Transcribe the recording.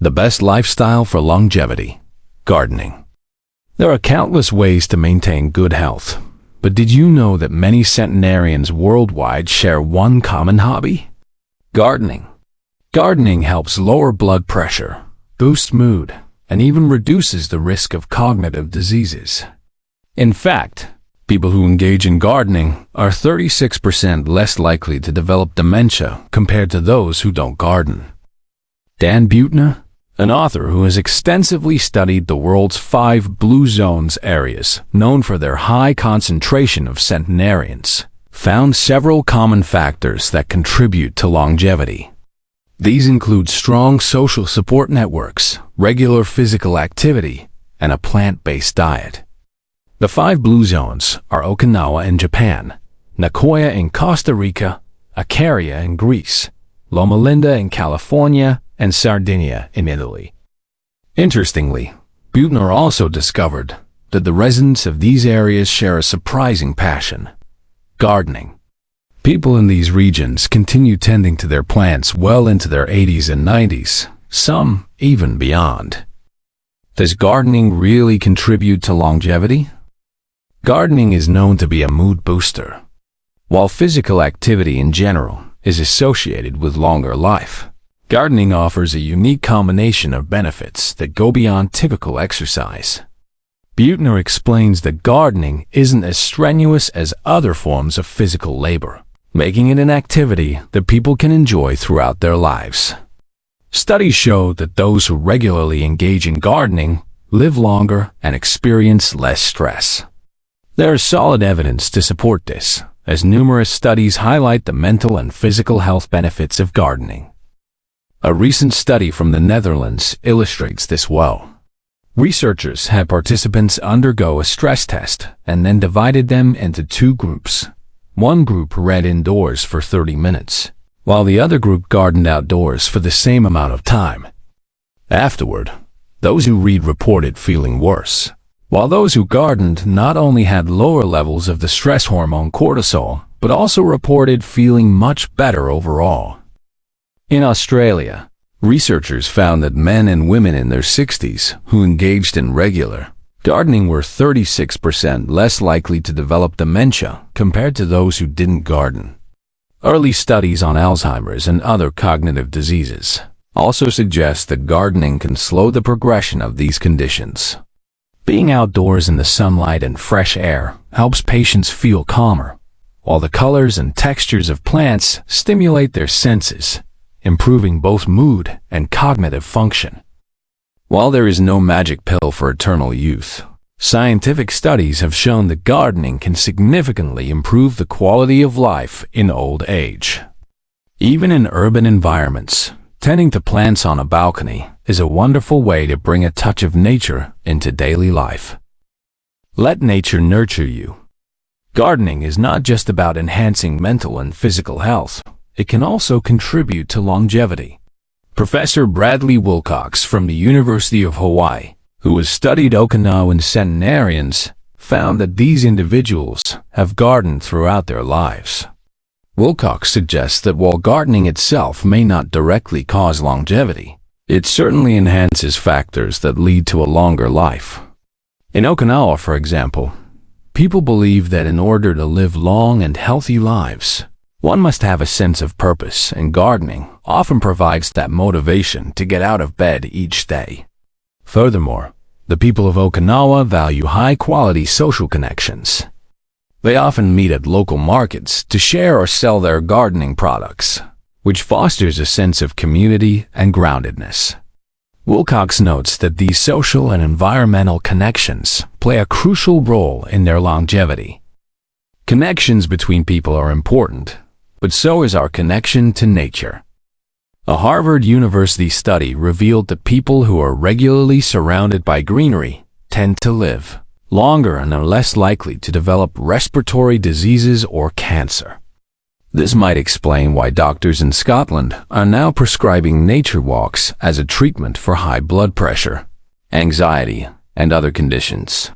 The best lifestyle for longevity. Gardening. There are countless ways to maintain good health, but did you know that many centenarians worldwide share one common hobby? Gardening. Gardening helps lower blood pressure, boosts mood, and even reduces the risk of cognitive diseases. In fact, people who engage in gardening are 36% less likely to develop dementia compared to those who don't garden. Dan Buettner, an author who has extensively studied the world's 5 blue zones areas known for their high concentration of centenarians, found several common factors that contribute to longevity. These include strong social support networks, regular physical activity, and a plant-based diet. The 5 blue zones are Okinawa in Japan, Nicoya in Costa Rica, Icaria in Greece, Loma Linda in California, and Sardinia in Italy. Interestingly, Buettner also discovered that the residents of these areas share a surprising passion: gardening. People in these regions continue tending to their plants well into their 80s and 90s, some even beyond. Does gardening really contribute to longevity? Gardening is known to be a mood booster. While physical activity in general is associated with longer life, gardening offers a unique combination of benefits that go beyond typical exercise. Buettner explains that gardening isn't as strenuous as other forms of physical labor, making it an activity that people can enjoy throughout their lives. Studies show that those who regularly engage in gardening live longer and experience less stress. There is solid evidence to support this, as numerous studies highlight the mental and physical health benefits of gardening. A recent study from the Netherlands illustrates this well. Researchers had participants undergo a stress test and then divided them into 2 groups. One group read indoors for 30 minutes, while the other group gardened outdoors for the same amount of time. Afterward, those who read reported feeling worse, while those who gardened not only had lower levels of the stress hormone cortisol, but also reported feeling much better overall. In Australia, researchers found that men and women in their 60s who engaged in regular gardening were 36% less likely to develop dementia compared to those who didn't garden. Early studies on Alzheimer's and other cognitive diseases also suggest that gardening can slow the progression of these conditions. Being outdoors in the sunlight and fresh air helps patients feel calmer, while the colors and textures of plants stimulate their senses, improving both mood and cognitive function. While there is no magic pill for eternal youth, scientific studies have shown that gardening can significantly improve the quality of life in old age. Even in urban environments, tending to plants on a balcony is a wonderful way to bring a touch of nature into daily life. Let nature nurture you. Gardening is not just about enhancing mental and physical health. It can also contribute to longevity. Professor Bradley Wilcox from the University of Hawaii, who has studied Okinawan centenarians, found that these individuals have gardened throughout their lives. Wilcox suggests that while gardening itself may not directly cause longevity, it certainly enhances factors that lead to a longer life. In Okinawa, for example, people believe that in order to live long and healthy lives, one must have a sense of purpose, and gardening often provides that motivation to get out of bed each day. Furthermore, the people of Okinawa value high-quality social connections. They often meet at local markets to share or sell their gardening products, which fosters a sense of community and groundedness. Wilcox notes that these social and environmental connections play a crucial role in their longevity. Connections between people are important, but so is our connection to nature. A Harvard University study revealed that people who are regularly surrounded by greenery tend to live longer and are less likely to develop respiratory diseases or cancer. This might explain why doctors in Scotland are now prescribing nature walks as a treatment for high blood pressure, anxiety, and other conditions.